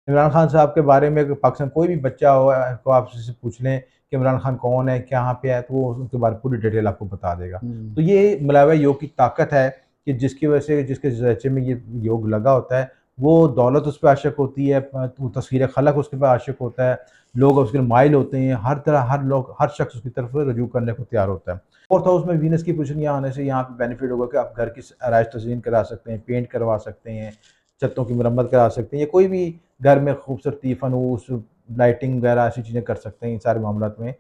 इमरान खान साहब के बारे में अगर पाकिस्तान कोई भी बच्चा हो को आप उससे पूछ लें कि इमरान खान कौन है, कहाँ पे है, तो वो उसके बारे में पूरी डिटेल आपको बता देगा। हुँ। तो ये मिलावा योग की ताकत है कि जिसकी वजह से जिसके ज़रिए में ये योग लगा होता है, वो दौलत उस पे आशिक होती है, वो तस्वीर खलक उसके पे आशिक होता है, लोग उसके माइल होते हैं, हर तरह हर शख्स उसकी तरफ रुजू करने को तैयार होता है। फोर्थ हाउस में वीनस की पोजीशन यहाँ आने से यहाँ पे बेनिफिट होगा कि आप घर की आराइश तज़ीन करा सकते हैं, पेंट करवा सकते हैं, छतों की मरम्मत करा सकते हैं या कोई भी घर में खूबसूरती, फनूस, लाइटिंग वगैरह ऐसी चीज़ें कर सकते हैं। इन सारे मामलात में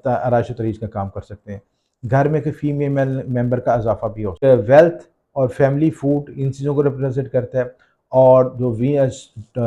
आराइश तरीक़ का काम कर सकते हैं। घर में कोई फीमेल मेंबर का इजाफ़ा भी हो वेल्थ और फैमिली फूड इन चीज़ों को रिप्रेजेंट करता है। और जो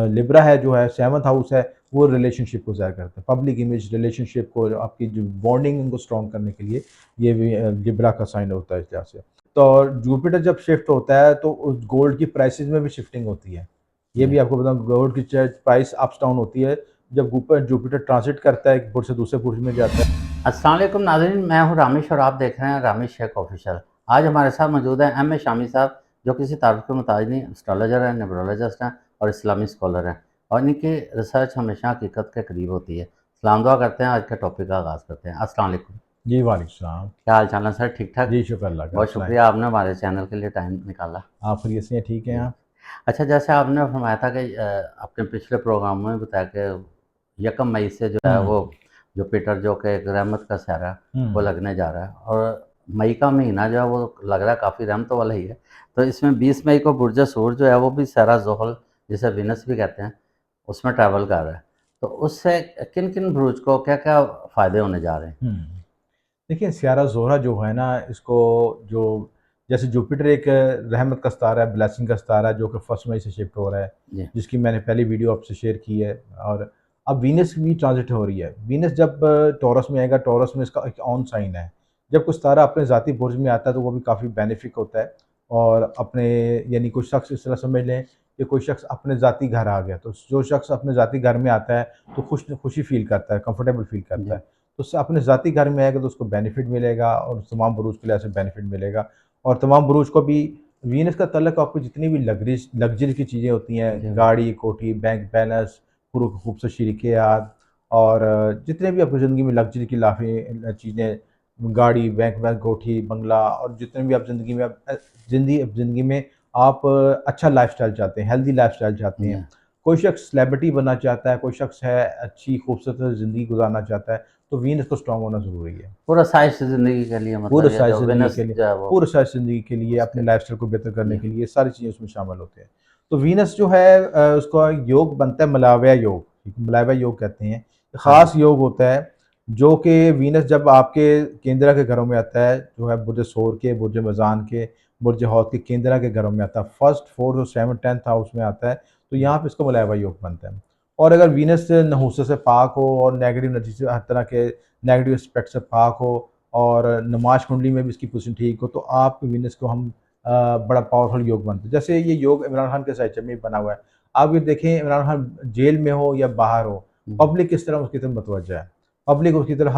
लिब्रा है जो है 7th हाउस है, वो रिलेशनशिप को ज़ाहिर करता है, पब्लिक इमेज, रिलेशनशिप को, आपकी जो बॉन्डिंग उनको स्ट्रॉन्ग करने के लिए ये भी लिब्रा का साइन होता है इस लिहाज से। तो जुपिटर जब शिफ्ट होता है तो उस गोल्ड की प्राइसेस में भी शिफ्टिंग होती है। ये जी। भी आपको बताऊँ, गोल्ड की प्राइस अप्स डाउन होती है जब ऊपर जुपिटर ट्रांजिट करता है, एक बुर्ज से दूसरे बुर्ज में जाता है। अस्सलाम वालेकुम नाज़रीन, मैं हूँ रामिश और आप देख रहे हैं रामिश शेख ऑफिशियल। आज हमारे साथ मौजूद हैं एम ए शामी साहब, जो किसी तारुफ के मुताबिक नहीं एस्ट्रोलॉजर हैं, न्यूमरोलॉजिस्ट हैं और इस्लामी स्कॉलर हैं, और इनकी रिसर्च हमेशा हकीकत के करीब होती है। सलाम दुआ करते हैं, आज के टॉपिक का आगाज़ करते हैं। अस्सलाम वालेकुम। जी, वालेकुम सलाम। क्या हाल चाल है सर, ठीक ठाक? जी, शुक्र अल्लाह का, आप बहुत सुनाएँ? शुक्रिया, आपने हमारे चैनल के लिए टाइम निकाला। आप खैरियत से हैं, ठीक हैं जी। आप? अच्छा, जैसे आपने फरमाया था कि अपने पिछले प्रोग्राम में बताया कि 1 मई से जो है हुँ, वो जुपिटर जो कि एक रहमत का साया है, वो हुँ। लगने जा रहा है, और मई का महीना जो है वो लग रहा है काफ़ी रहमतों वाला ही है। तो इसमें 20 मई को बुर्ज सूर जो है वो भी सारा ज़ुहल, जिसे वीनस भी कहते हैं, उसमें ट्रैवल कर रहा है। तो उससे किन-किन बुरुज को क्या-क्या फ़ायदे होने जा रहे हैं? हुँ। देखिए, सियारा ज़ोहरा जो है ना, इसको जो जैसे जुपिटर एक रहमत का सितारा है, ब्लेसिंग का सितारा है, जो कि 1 मई से शिफ्ट हो रहा है, जी। जिसकी मैंने पहली वीडियो आपसे शेयर की है। और अब वीनस भी ट्रांज़िट हो रही है। वीनस जब टॉरस में आएगा, टॉरस में इसका एक ऑन साइन है। जब कोई सितारा अपने ज़ाती बुर्ज में आता है, तो वो भी काफ़ी बेनिफिक होता है। और अपने यानी कुछ शख्स इस तरह समझ लें कि कोई शख्स अपने ज़ाती घर आ गया, तो जो शख्स अपने ज़ाती घर में आता है, तो खुशी फ़ील करता है, कंफर्टेबल फ़ील करता है। जी। तो उससे अपने ज़ाती घर में आएगा तो उसको बेनिफिट मिलेगा और तमाम बुरूज के लिए ऐसे बेनिफिट मिलेगा। और तमाम बुरूज को भी वीनस का तल्लक आपको जितनी भी लग्ज़री की चीज़ें होती हैं, जी। गाड़ी, कोठी, बैंक बैलेंस, खूबसूरत शरीके-यार और जितने भी आपकी ज़िंदगी में लग्ज़री की लाफ़ी चीज़ें, गाड़ी, बैंक कोठी, बंगला और जितने भी आप ज़िंदगी में ज़िंदगी में आप अच्छा लाइफ़स्टाइल चाहते हैं, हेल्दी लाइफ़स्टाइल चाहते जी। हैं। कोई शख्स सेलिब्रिटी बनना चाहता है, कोई शख्स है अच्छी खूबसूरत ज़िंदगी गुज़ारना चाहता है, तो वीनस को स्ट्रॉन्ग होना ज़रूरी है। पूरा साइज़ ज़िंदगी के लिए, मतलब ये जो विनस जो है वो पूरे सारी ज़िंदगी के लिए, अपने उसके लाइफ़स्टाइल को बेहतर करने जी। के लिए सारी चीज़ें उसमें शामिल होती हैं। तो वीनस जो है उसका योग बनता है मलावा योग, मलावा योग कहते हैं। हाँ जी। ख़ास योग होता है जो कि वीनस जब आपके केंद्रा के घरों में आता है, जो है बुर्ज सूर के, बुर्ज मिज़ान के, बुर्ज हौत के केंद्रा के घरों में आता है। 1st, 4th और 7th, 10th हाउस में आता है, तो यहाँ पे इसका मलावा योग बनता है। और अगर वीनस नहुसे से पाक हो और नेगेटिव एनर्जी से, हर तरह के नेगेटिव एस्पेक्ट से पाक हो और नमाज कुंडली में भी इसकी पोजीशन ठीक हो, तो आप वीनस को हम बड़ा पावरफुल योग बनते हैं। जैसे ये योग इमरान खान के साइड में बना हुआ है। आप ये देखें, इमरान खान जेल में हो या बाहर हो, हुँ। पब्लिक किस तरह उसकी तरफ मुतवज्जा है। पब्लिक उसकी तरफ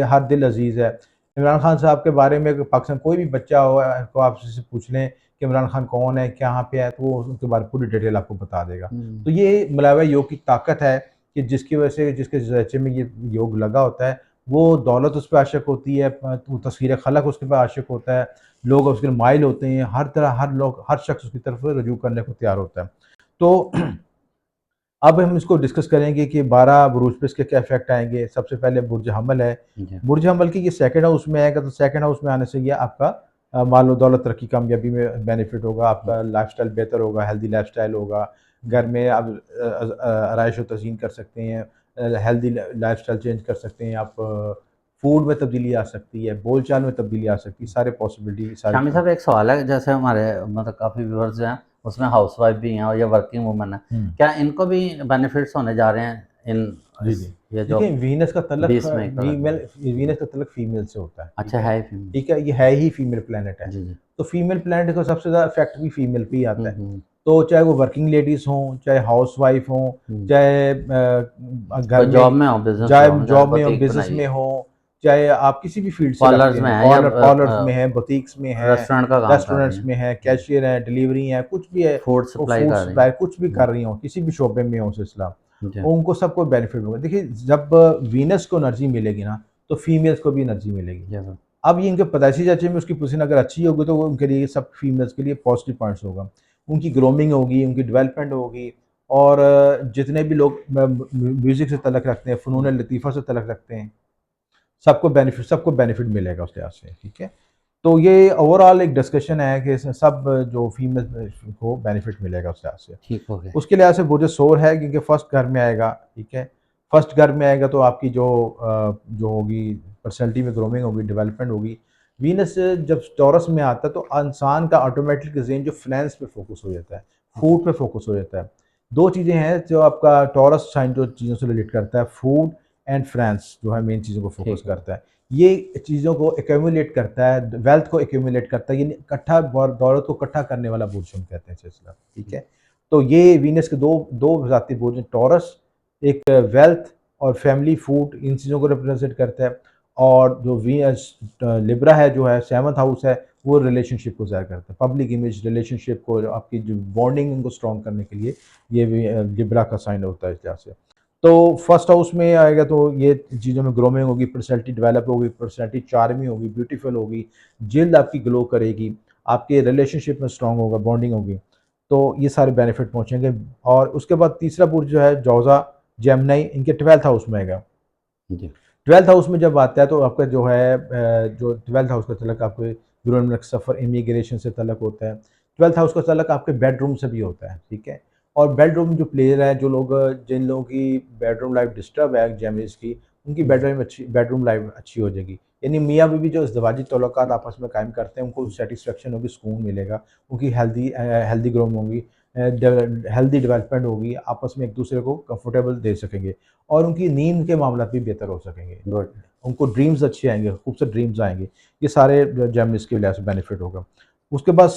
हर दिल अजीज़ है। इमरान खान साहब के बारे में अगर पाकिस्तान कोई भी बच्चा हो को आप उससे पूछ लें कि इमरान खान कौन है, कहाँ पे है, तो वो उसके बारे में पूरी डिटेल आपको बता देगा। हुँ। तो ये मिलावा योग की ताकत है कि जिसकी वजह से जिसके ज़रिए में ये योग लगा होता है, वो दौलत उस पे आशिक होती है, वो तस्वीर खलक उसके पे आशिक होता है, लोग उसके माइल होते हैं, हर तरह हर शख्स उसकी तरफ रुजू करने को तैयार होता है। तो अब हम इसको डिस्कस करेंगे कि 12 बुरूज पे इसके क्या इफ़ेक्ट आएँगे। सबसे पहले बुर्ज हमल है। जी। बुर्ज हमल की ये 2nd हाउस में आएगा, तो 2nd हाउस में आने से ये आपका माल और दौलत, तरक्की, कामयाबी में बेनिफिट होगा, हुँ। आपका लाइफ़स्टाइल बेहतर होगा, हेल्दी लाइफ़स्टाइल होगा। घर में आप आराइश व तज़ीन कर सकते हैं, हेल्दी लाइफ़स्टाइल चेंज कर सकते हैं आप, फूड में तब्दीली आ सकती है, बोलचाल में तब्दीली आ सकती है, सारे पॉसिबिलिटी सारी शामी साहब, एक सवाल है, जैसे हमारे मतलब काफ़ी व्यूअर्स जो हैं उसमें हाउसवाइफ भी हैं और या वर्किंग वूमन है, हुँ। क्या इनको भी बेनिफिट्स होने जा रहे हैं इन जी, इस जी। ये जो देखिए, बीस मई को लगने जा वीनस का तल्लक फीमेल से होता है, ठीक अच्छा है? है ही फीमेल। ठीक है, ये है ही फीमेल प्लैनेट है। जी, जी। तो फीमेल प्लैनेट का सबसे ज़्यादा इफ़ेक्ट भी फीमेल पे ही आता हुँ, है। हुँ, तो चाहे वो वर्किंग लेडीज़ हों, चाहे हाउसवाइफ़ हों, हुँ। चाहे घर कोई जॉब में, में हो, बिज़नेस में चाहे हो, जैसे जॉब में हो, बुटीक बिज़नेस बनाई में है, हों, चाहे आप किसी भी फ़ील्ड से पार्लर्स रखते में हैं, है या पार्लर्स में हैं, बुटीक्स में हैं, रेस्टोरेंट का काम कर रही रेस्टोरेंट्स हैं। में हैं, जी। कैशियर हैं, डिलीवरी हैं, कुछ भी है, फूड वो सप्लाई फूड कर रही सप्लाई हैं। कुछ भी कर जी। रही हों, किसी भी शोबे में हो सिलसिला। जी, उनको सबको बेनिफिट होगा। देखिए जब वीनस को एनर्जी मिलेगी ना, तो फीमेल्स को भी एनर्जी मिलेगी। जी, सर। अब ये इनके पैदाइशी ज़रिए में उसकी पोज़ीशन अगर अच्छी होगी तो वो उनके लिए सब फीमेल्स के लिए पॉजिटिव पॉइंट्स होगा। उनकी ग्रूमिंग होगी, उनकी डेवलपमेंट होगी और जितने भी लोग म्यूज़िक से तल्लुक़ रखते हैं, फ़नून लतीफ़ा से तल्लुक़ रखते हैं, सबको बेनिफिट मिलेगा उस लिहाज से, ठीक है? तो ये ओवरऑल एक डिस्कशन है कि इसमें सब जो फीमेल को बेनिफिट मिलेगा उस लिहाज से। ठीक हो गए। उसके लिहाज से वो जो सोर है क्योंकि फर्स्ट घर में आएगा, ठीक है? फर्स्ट घर में आएगा तो आपकी जो होगी पर्सनैलिटी में ग्रूमिंग होगी, डेवलपमेंट होगी। वीनस जब टॉरस में आता है तो इंसान का ऑटोमेटिक ज़हन जो फाइनेंस पे फोकस हो जाता है, फूड पे फोकस हो जाता है। 2 चीज़ें हैं जो आपका टॉरस साइन जो चीज़ों से रिलेट करता है, फूड एंड फाइनेंस जो है मेन चीज़ों को फोकस ठीक है। करता है। ये चीज़ों को एक्यूमुलेट करता है, वेल्थ को एक्यूमुलेट करता है, यानी इकट्ठा दौलत को इकट्ठा करने वाला बुर्ज हम कहते हैं सिलसिला, ठीक है? तो ये वीनस के दो ज़ाती बुर्ज हैं, टॉरस एक वेल्थ और फैमिली फूड इन चीज़ों को रिप्रेजेंट करता है और जो वीनस लिब्रा है जो है 7th हाउस है, वो रिलेशनशिप को ज़ाहिर करता है। पब्लिक इमेज रिलेशनशिप को आपकी जो बॉन्डिंग उनको स्ट्रॉन्ग करने के लिए ये भी लिब्रा का साइन होता है इस लिहाज से। तो फर्स्ट हाउस में आएगा तो ये चीज़ों में ग्रोमिंग होगी, पर्सनैलिटी डेवलप होगी, पर्सनैलिटी चार्मिंग होगी, ब्यूटीफुल होगी, जिल्द आपकी ग्लो करेगी, आपके रिलेशनशिप में स्ट्रॉन्ग होगा, बॉन्डिंग होगी। तो ये सारे बेनिफिट पहुँचेंगे और उसके बाद तीसरा बुर्ज जो है जौज़ा, जेमिनी इनके 12th हाउस में आएगा। जी, 12th हाउस में जब आता है तो आपका जो है जो 12th हाउस का तल्लुक आपके यूरेनस सफ़र, इमिग्रेशन से तल्लुक होता है। 12th हाउस का तल्लुक आपके बेडरूम से भी होता है, ठीक है? और बेडरूम जो प्लेयर है, जो लोग जिन लोगों की बेडरूम लाइफ़ डिस्टर्ब है जेमिनीज़ की, उनकी जी, बेडरूम लाइफ़ अच्छी हो जाएगी। यानी मियाँ-बीवी जो इज़दवाजी तल्लुकात आपस में कायम करते हैं, उनको सैटिस्फैक्शन होगी, सुकून मिलेगा, उनकी हेल्दी ग्रोइंग होगी, हेल्दी डेवलपमेंट होगी, आपस में एक-दूसरे को कंफर्टेबल दे सकेंगे और उनकी नींद के मामलात भी बेहतर हो सकेंगे। गुड। उनको ड्रीम्स अच्छे आएँगे, खूबसूरत ड्रीम्स आएँगे। ये सारे जेमिनीज़ की वजह से बेनिफिट होगा। उसके बाद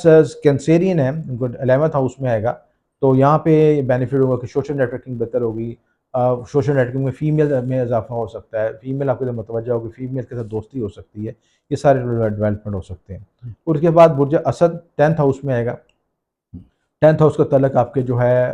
कैंसेरियन है, उनको 11th हाउस में आएगा, तो यहाँ पे बेनिफिट होगा कि सोशल नेटवर्किंग बेहतर होगी। सोशल नेटवर्किंग में फीमेल में इज़ाफ़ा हो सकता है, फीमेल आपकी तरफ मुतवज्जा होगी, फीमेल के साथ दोस्ती हो सकती है। ये सारे डेवलपमेंट हो सकते हैं। और उसके बाद बुर्ज असद 10th हाउस में आएगा। 10th हाउस का तल्लुक आपके जो है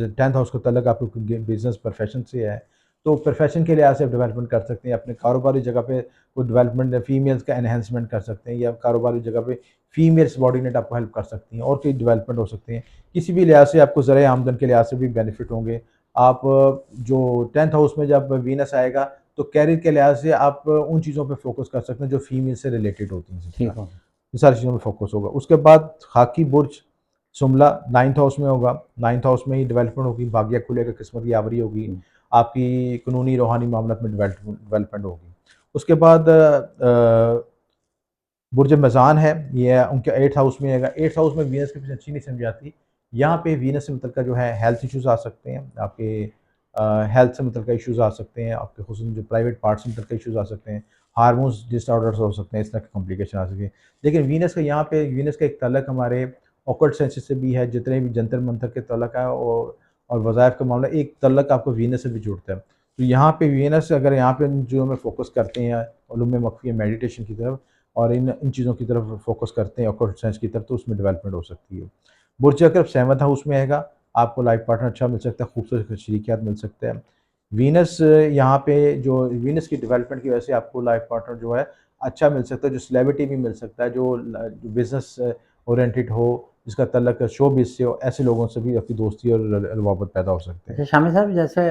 10th हाउस का तल्लुक आपके बिज़नेस प्रोफ़ेशन से है। तो प्रोफ़ेशन के लिहाज़ से आप डेवलपमेंट कर सकते हैं, अपने कारोबारी जगह पे कोई डेवलपमेंट फीमेल्स का एनहांसमेंट कर सकते हैं या कारोबारी जगह पे फीमेल सबॉर्डिनेट आपको हेल्प कर सकती हैं और कई डेवलपमेंट हो सकती हैं। किसी भी लिहाज़ से आपको ज़रिए आमदन के लिहाज़ से भी बेनिफिट होंगे। आप जो 10th हाउस में जब वीनस आएगा, तो करियर के लिहाज़ से आप उन चीज़ों पे फ़ोकस कर सकते हैं जो फीमेल से रिलेटेड होती हैं ठीक सिलसिला। हो गया। ये सारी चीज़ों में फ़ोकस होगा। उसके बाद खाकी बुर्ज शुमला 9th हाउस में होगा। 9th हाउस में ही डेवलपमेंट होगी, भाग्य खुलेगा, किस्मत की यावरी होगी, हुँ, आपकी कानूनी रूहानी मामलात में डेवलपमेंट होगी। उसके बाद बुर्ज मेज़ान है, ये उनके 8th हाउस में आएगा। 8th हाउस में वीनस की पोज़ीशन अच्छी नहीं समझी जाती। यहाँ पे वीनस से मुतल्लिक़ जो है हेल्थ इश्यूज़ आ सकते हैं, आपके हेल्थ से मुतल्लिक़ इश्यूज़ आ सकते हैं, आपके खुसूसन जो प्राइवेट पार्ट्स से मुतल्लिक़ इश्यूज़ आ सकते हैं, हार्मोन्स डिसऑर्डर्स हो सकते हैं, इस तरह की कॉम्प्लिकेशन आ सकती है। लेकिन वीनस का यहाँ पे वीनस का एक तल्लुक हमारे ऑकल्ट साइंसेस से भी है, जितने भी जंतर-मंतर के तल्लुक है और वज़ाइफ का मामला, एक तल्लुक आपको वीनस से भी जुड़ता है। तो यहाँ पे वीनस अगर यहाँ पे इन चीज़ों में फ़ोकस करते हैं, उलूम मख़फ़िया मेडिटेशन की तरफ और इन चीज़ों की तरफ फ़ोकस करते हैं ऑकल्ट साइंस की तरफ, तो उसमें डेवलपमेंट हो सकती है। बुर्ज अक़रब 7th हाउस में आएगा, आपको लाइफ़ पार्टनर अच्छा मिल सकता है, खूबसूरत शरीकियात मिल सकते हैं। वीनस यहाँ पे जो वीनस की डेवलपमेंट की वजह से आपको लाइफ़ पार्टनर जो है अच्छा मिल सकता है, जो सेलिब्रिटी भी मिल सकता है, जो बिज़नेस ओरिएंटेड हो, जिसका तल्लुक शोबिज़ से हो, ऐसे लोगों से भी आपकी दोस्ती और रवाबत पैदा हो सकते हैं। अच्छा शामिर साहब, जैसे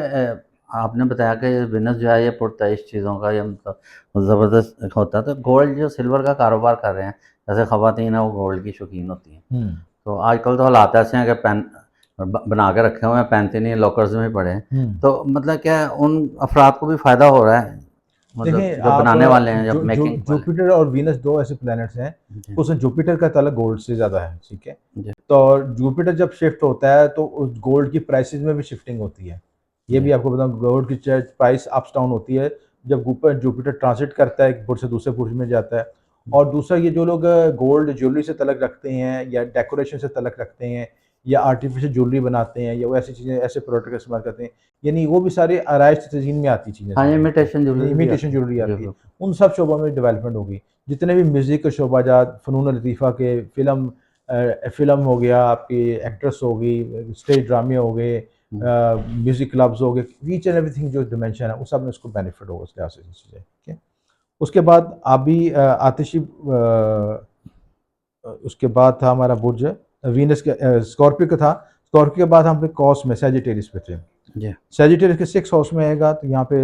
आपने बताया कि बिज़नेस जो है ये पुरतइश चीज़ों का या मतलब ज़बरदस्त होता है, तो गोल्ड जो सिल्वर का कारोबार कर रहे हैं, जैसे ख़वातीन हैं वो गोल्ड की शौकीन होती हैं। हुँ। तो आजकल तो हालात ऐसे हैं कि बना के रखे हुए हैं, पहनते नहीं हैं, लॉकर्स में ही पड़े हैं। हुँ। तो मतलब क्या उन अफ़राद को भी फ़ायदा हो रहा है? मतलब देखें जो आप बनाने वाले हैं या जो जो मेकिंग वाले जुपिटर और वीनस 2 ऐसे प्लैनेट्स हैं, हैं? उसमें जुपिटर का ताल्लुक गोल्ड से ज़्यादा है, ठीक है? जी, जी, तो जुपिटर जब शिफ्ट होता है तो उस गोल्ड की प्राइसेज़ में भी शिफ्टिंग होती है। ये जी, भी आपको बताऊँ गोल्ड की प्राइस अप्स डाउन होती है, जब जुपिटर ट्रांज़िट करता है, एक बुर्ज से दूसरे बुर्ज में जाता है। और दूसरा ये जो लोग गोल्ड ज्वेलरी से ताल्लुक रखते हैं या डेकोरेशन से ताल्लुक रखते हैं या आर्टिफ़िशियल ज्वेलरी बनाते हैं या वो ऐसी चीज़ें ऐसे प्रोडक्ट का इस्तेमाल करते हैं, यानी वो भी सारी आराइश तज़ीन में आती चीज़ें हाँ, सारी, इमिटेशन ज्वेलरी भी इमिटेशन आती है। ज्वेलरी जी, आती है। बिल्कुल। उन सब शोबों में डेवलपमेंट होगी। जितने भी म्यूज़िक के शोबाजात, फ़नून लतीफ़ा के फ़िल्म हो गया, आपकी एक्ट्रेस हो गई, स्टेज ड्रामे हो गए, म्यूज़िक क्लब्स हो गए, ईच एंड एवरीथिंग जो डिमेंशन है, उस सब में उसको बेनिफिट होगा उस लिहाज से चीज़ें, ठीक है। उसके बाद अभी आतिशी उसके बाद था हमारा बुर्ज वीनस के स्कॉर्पियो का था। स्कॉर्पियो के बाद हम पे कॉस में सैजिटेरियस पे थे। जी सैजिटेरियस के 6 हाउस में आएगा तो यहाँ पे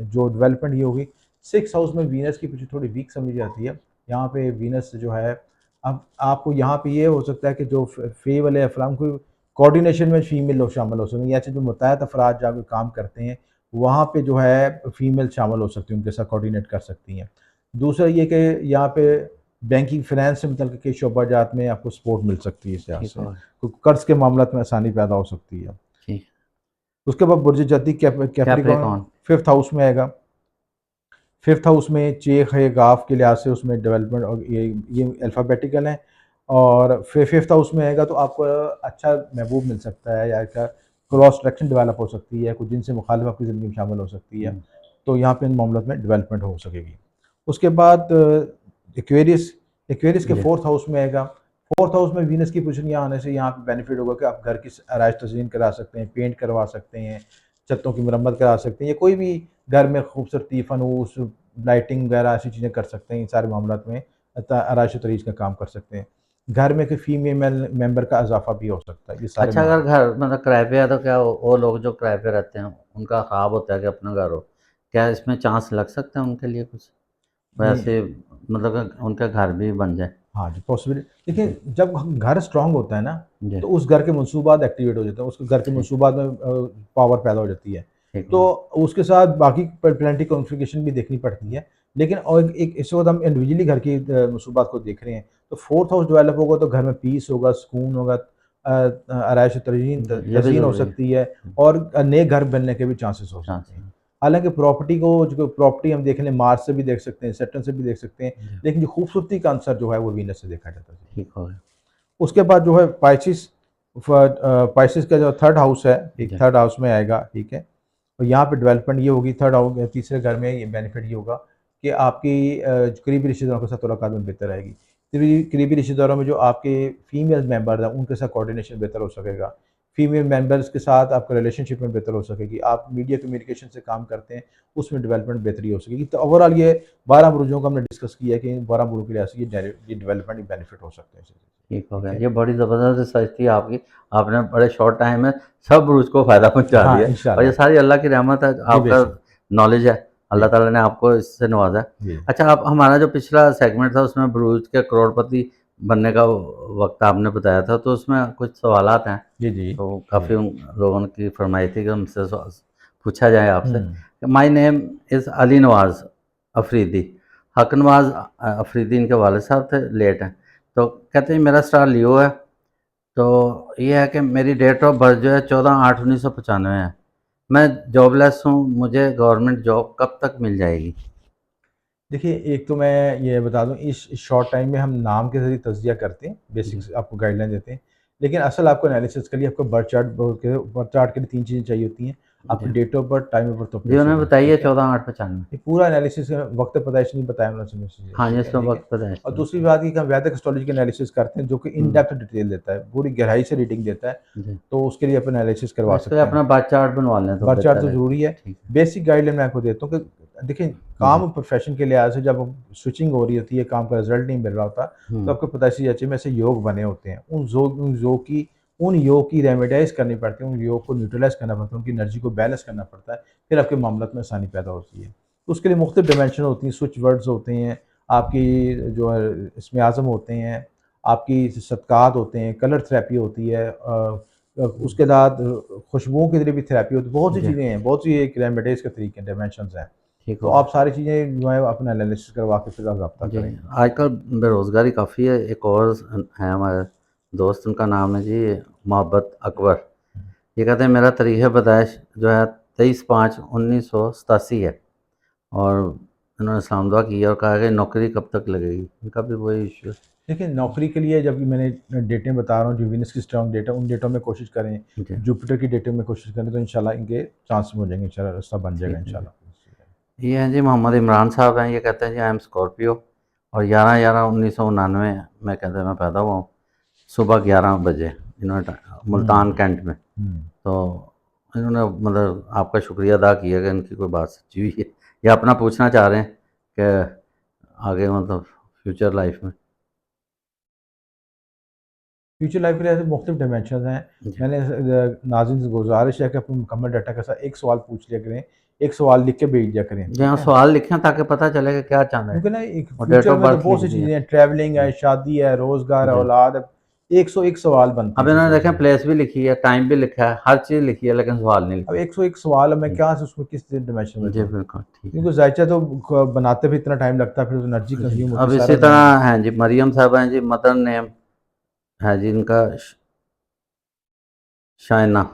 जो डेवलपमेंट ये होगी, 6 हाउस में वीनस की पोजीशन थोड़ी वीक समझी जाती है। यहाँ पे वीनस जो है, अब आपको यहाँ पे ये हो सकता है कि जो फे वाले अफराम को कोऑर्डिनेशन में फीमेल लोग शामिल हो सकते हैं, या जो मुतहद अफराद जहाँ पे काम करते हैं वहाँ पे जो है फीमेल शामिल हो सकती हैं, उनके साथ कोऑर्डिनेट कर सकती हैं। दूसरा ये कि यहाँ पे बैंकिंग फाइनेंस से मतलब के शोबाजात में आपको सपोर्ट मिल सकती है इस लिहाज ठीक से, होगा। तो कर्ज के मामला में आसानी पैदा हो सकती है। ठीक। उसके बाद बुर्ज जद्दी कैप्रिकॉर्न कैप्रिकॉर्न। 5th हाउस में आएगा। 5th हाउस में चेख है गाफ के लिहाज से उसमें डेवलपमेंट, और ये अल्फ़ाबेटिकल है, और फिर 5th हाउस में आएगा तो आपको अच्छा महबूब मिल सकता है, या का क्रॉस डायरेक्शन डेवलप हो सकती है, कुछ जिनसे मुखालिफ आपकी ज़िंदगी में शामिल हो सकती है, तो यहाँ पे इन मामलों में डेवलपमेंट हो सकेगी। उसके बाद एक्वेरियस एक्वेरियस के जी 4th हाउस में आएगा। 4th हाउस में वीनस की पोजीशन यहाँ आने से यहाँ पे बेनिफिट होगा कि आप घर की आराइश तज़ीन करा सकते हैं, पेंट करवा सकते हैं, छतों की मरम्मत करा सकते हैं, या कोई भी घर में खूबसूरती, फनूस, लाइटिंग वगैरह ऐसी चीज़ें कर सकते हैं। इन सारे मामलों में आराइश तरीज का काम कर सकते हैं। घर में कोई फीमेल मेंबर का इजाफा भी हो सकता है, ये सारे अच्छा, अगर मामले। घर मतलब किराए पे है तो क्या वो लोग जो किराए पे रहते हैं उनका ख्वाब होता है कि अपना घर हो, क्या इसमें चांस लग सकते हैं उनके लिए कुछ नहीं, वैसे, मतलब कि उनका घर भी बन जाए? हाँ जी, पॉसिबिलिटी जी देखिए, जब घर स्ट्रांग होता है ना, जी। तो उस घर के मंसूबात एक्टिवेट हो जाते हैं, उस घर के ठीक। मंसूबात में पावर पैदा हो जाती है। ठीक तो होगा। उसके साथ बाकी प्लानिटरी कॉन्फ़िगरेशन भी देखनी पड़ती है। लेकिन और एक इस वक़्त हम इंडिविजुअली घर की मंसूबात को देख रहे हैं, तो 4th हाउस डेवलप होगा तो घर में पीस होगा, सुकून होगा, आराइश जी, ये भी तज़ीन हो ज़रूरी है। सकती है, और नए घर बनने के भी चांसेस हो चांस सकते हैं। है। हालाँकि प्रॉपर्टी को, जो प्रॉपर्टी हम देख लें, मार्स से भी देख सकते हैं, सैटर्न से भी देख सकते हैं, जी। लेकिन जो खूबसूरती का आंसर जो है वो वीनस से देखा जाता है। ठीक हो गया। उसके बाद जो है पाइसिस का जो 3rd हाउस है, एक जी। 3rd हाउस में आएगा, ठीक है। और यहाँ पे डेवलपमेंट ये होगी, 3rd हाउस तीसरे घर में ये बेनिफिट ये होगा कि आपकी जो करीबी रिश्तेदारों के साथ मुलाकात में बेहतर आएगी। करीबी रिश्तेदारों में जो आपके फीमेल मेंबर्स हैं उनके साथ कोऑर्डिनेशन बेहतर हो सकेगा। फीमेल मेंबर्स के साथ आपका रिलेशनशिप में बेहतर हो सकेगी। आप मीडिया कम्युनिकेशन से काम करते हैं, उसमें डेवलपमेंट बेहतरी हो सकेगी। तो ओवरऑल ये 12 बुरुजों को हमने डिस्कस किया है कि इन 12 बुरुज के लिहाज से ये डेवलपमेंट बेनिफिट हो सकते हैं। ठीक हो ठीक गया। है। ये बड़ी ज़बरदस्त रिसर्च थी आपकी। आपने बड़े शॉर्ट टाइम में सब रूल्स को फ़ायदा पहुँचा हाँ, दिया, और ये इंशाल्लाह। सारी अल्लाह की रहमत है, जी, आपका बेशक। नॉलेज है, जी, अल्लाह ताला ने आपको इससे नवाज़ा है। जी। अच्छा, आप हमारा जो पिछला सेगमेंट था उसमें बुरूज के करोड़पति बनने का वक़्त आपने बताया था, तो उसमें कुछ सवालात हैं, जी, जी। तो जी। काफ़ी उन लोगों की फ़रमाइश थी कि हमसे पूछा जाए आपसे। हुँ। माय नेम इज़ अली नवाज़ अफरीदी। हक नवाज़ अफरीदी इनके वालिद साहब थे, लेट हैं। तो कहते हैं मेरा स्टार लियो है, तो ये है कि मेरी डेट ऑफ बर्थ जो है 14/8/1995 है। मैं जॉबलेस हूँ, मुझे गवर्नमेंट जॉब कब तक मिल जाएगी? देखिए, एक तो मैं ये बता दूँ, इस शॉर्ट टाइम में हम नाम के ज़रिए तज़किया करते हैं, जी। बेसिक्स आपको गाइडलाइन देते हैं। लेकिन असल आपको एनालिसिस के लिए आपको बर्थ चार्ट के लिए 3 चीज़ें चाहिए होती हैं। आपकी जी। Date of birth, time of birth और जी, प्लेस ऑफ उन्हें बर्थ, बताइए ठीक है। 14/8/95। ये पूरा एनालिसिस वक्त पैदाइश नहीं बताया उन्होंने समय से, हाँ जी, ठीक है, इसमें ठीक है। वक़्त पैदाइश और का दूसरी बताया। बात ये कि हम वैदिक एस्ट्रोलॉजी का एनालिसिस करते हैं, जो कि इन हुँ। डेप्थ डिटेल देता है, पूरी गहराई से रीडिंग देता है, जी। तो उसके लिए अपन एनालिसिस तो करवा इसके लिए सकते हैं। अपना बर्थ चार्ट बनवा लें तो बर्थ चार्ट बेहतर तो है। ज़रूरी है। ठीक है। बेसिक गाइडलाइन मैं आपको देता हूँ कि देखिए, जी। काम और प्रोफ़ेशन के लिहाज़ से जब स्विचिंग हो रही होती है, काम का रिज़ल्ट नहीं मिल रहा होता, तो हुँ। आपको पैदाइशी ज़रिए में ऐसे योग बने होते हैं। उन योग की रेमेडाइज़ करनी पड़ती है, उन योग को न्यूट्रलाइज़ करना पड़ता है, उनकी एनर्जी को बैलेंस करना पड़ता है, फिर आपके मामलात में आसानी पैदा होती है। तो उसके लिए मुख्तलिफ़ डायमेंशन होती हैं, स्विच वर्ड्स होते हैं, आपकी जो है इसमें आज़म होते हैं, आपकी सदक़ात होते हैं, कलर थेरेपी होती है, उसके बाद खुशबुओं के लिए भी थेरेपी होती है, बहुत सी जी। चीज़ें हैं, बहुत सी एक रेमेडीज़ के तरीके हैं, डायमेंशंस हैं। ठीक तो हो आप गया। सारी चीज़ें जो है अपना एनालिसिस करवा के फिर आप रब्ता जी, करेंगे। आजकल बेरोज़गारी काफ़ी है। एक और हैं हमारे दोस्त, उनका नाम है जी मोहब्बत अकबर। ये कहते हैं मेरा तारीख़ पैदाइश जो है 23/5/1987 है, और इन्होंने इस्लाम दुआ की है और कहा है कि नौकरी कब तक लगेगी? इनका भी वही इश्यू है। देखिए, नौकरी के लिए जब मैंने डेटें बता रहा हूँ, जो वीनस की स्ट्रॉन्ग डेट है, उन डेटों में कोशिश करें, जी। जुपिटर की डेटों में कोशिश करें, तो इंशाल्लाह इनके चांस हो जाएंगे, इंशाल्लाह रास्ता बन जाएगा ठीक है जी। इंशाल्लाह। ये हैं जी मोहम्मद इमरान साहब हैं, ये कहते हैं जी आई एम स्कॉर्पियो, और 11/11/1999 में कहते हैं मैं पैदा हुआ हूँ, सुबह 11 बजे। इन्होंने मुल्तान हुँ, कैंट में। हुँ। तो इन्होंने मतलब आपका शुक्रिया अदा किया कि इनकी कोई बात सच्ची हुई है या अपना पूछना चाह रहे हैं कि आगे मतलब फ्यूचर लाइफ में। फ्यूचर लाइफ के ऐसे मुख्तलिफ डायमेंशन हैं। जी। मैंने नाज़रीन से गुजारिश है कि अपने मुकम्मल डाटा के साथ एक सवाल पूछ लिया करें, एक सवाल लिख के भेज दिया करें, जी हाँ, ठीक है? सवाल लिखें ताकि पता चले कि क्या चाह रहे हैं क्योंकि ना एक और डेट फ्यूचर ऑफ में तो बर्थ बहुत लिख सी दिए। चीज़ें हैं, ट्रैवलिंग है, जी। शादी है, रोज़गार है, जी। औलाद है, 101 सवाल बनते अब हैं इन्होंने देखें सिचुएशन। प्लेस भी लिखी है, टाइम भी लिखा है, हर चीज़ लिखी है लेकिन सवाल नहीं अब लिखा। 101 सवाल अब मैं जी। क्या से उसमें किस डायमेंशन में जी, जोड़ूँ? बिल्कुल, ठीक है। क्योंकि ज़ायचा तो बनाते भी इतना टाइम लगता है, फिर एनर्जी जी, कंज़्यूम होती अब है, इसी सारा बनाने में। तरह हैं जी मरियम साहब हैं जी, मदर नेम है जी इनका शाइना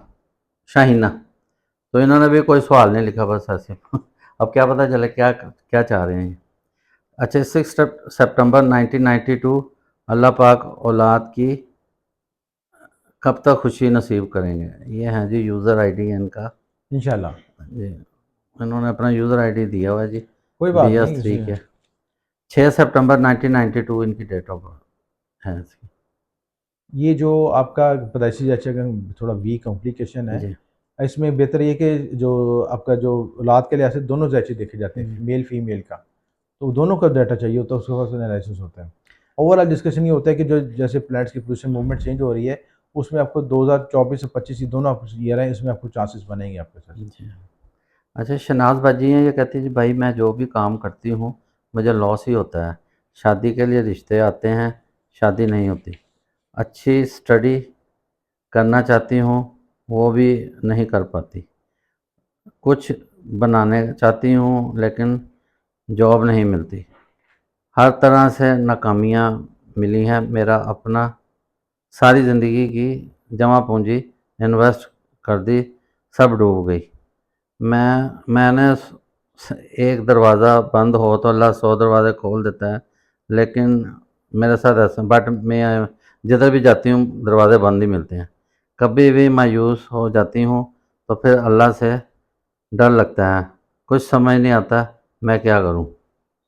शाहिना। तो इन्होंने भी कोई सवाल नहीं लिखा, बस ऐसे अब क्या पता चले क्या क्या चाह रहे हैं ये। अच्छा, 6 सितंबर 1992, अल्लाह पाक औलाद की कब तक खुशी नसीब करेंगे। ये हैं जी यूज़र आईडी है इनका। इंशाल्लाह, जी, इन्होंने अपना यूज़र आईडी दिया हुआ है जी, कोई बात नहीं BS3 इसमें। के। 6 सितंबर 1992 इनकी डेट ऑफ बर्थ है इसकी। ये जो आपका पैदाइशी ज़ायचा का थोड़ा वीक कॉम्प्लिकेशन है, जी। इसमें बेहतर ये कि जो आपका जो औलाद के लिहाज से दोनों ज़ायचे देखे जाते हैं, हुँ। मेल फीमेल का। तो दोनों का डाटा चाहिए होता है, उसके बाद एनालिसिस होता है। ओवरऑल डिस्कशन ये होता है कि जो जैसे प्लैनेट्स की पोजीशन मूवमेंट चेंज हो रही है, उसमें आपको 2024 से 25 ये दोनों आपको ईयर हैं, इसमें आपको चांसेस बनेंगे आपके साथ। जी। अच्छा, शहनाज बाजी हैं, ये कहती हैं जी भाई मैं जो भी काम करती हूँ मुझे लॉस ही होता है। शादी के लिए रिश्ते आते हैं, शादी नहीं होती। अच्छी स्टडी करना चाहती हूँ, वो भी नहीं कर पाती। कुछ बनाने चाहती हूँ लेकिन जॉब नहीं मिलती। हर तरह से नाकामियाँ मिली हैं। मेरा अपना सारी ज़िंदगी की जमा पूँजी इन्वेस्ट कर दी, सब डूब गई। मैंने एक दरवाज़ा बंद हो तो अल्लाह 100 दरवाज़े खोल देता है, लेकिन मेरे साथ ऐसा बट मैं जिधर भी जाती हूँ दरवाज़े बंद ही मिलते हैं। कभी भी मायूस हो जाती हूँ तो फिर अल्लाह से डर लगता है। कुछ समझ नहीं आता मैं क्या करूँ?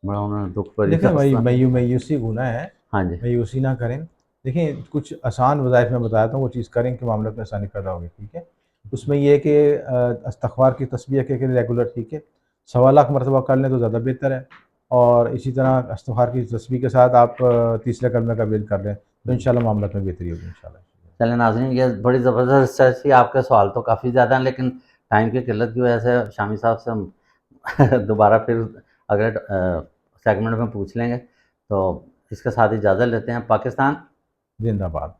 बड़ा उन्होंने दुःख भरी देखें भाई, दास्तान लिखी है। मायूसी गुनाह है, हाँ जी। मायूसी ना करें। देखिए कुछ आसान वज़ाइफ मैं बताता हूँ, वो चीज़ करें कि मामले में आसानी पैदा होगी, ठीक है? उसमें ये है कि इस्तग़फ़ार की तस्बीह के रेगुलर, ठीक है? सवा लाख मरतबा कर लें तो ज़्यादा बेहतर है। और इसी तरह इस्तग़फ़ार की तस्बीह के साथ आप तीसरे कलमे का विर्द कर लें, तो हुँ। इंशाअल्लाह मामला में बेहतरी होगी इंशाअल्लाह। चलें नाज़रीन, ये बड़ी ज़बरदस्त रिसर्च थी। आपके सवाल तो काफ़ी ज़्यादा हैं लेकिन टाइम की किल्लत की वजह से शामी साहब से हम दोबारा फिर अगले सेगमेंट में पूछ लेंगे। तो इसके साथ इजाज़त लेते हैं। पाकिस्तान ज़िंदाबाद।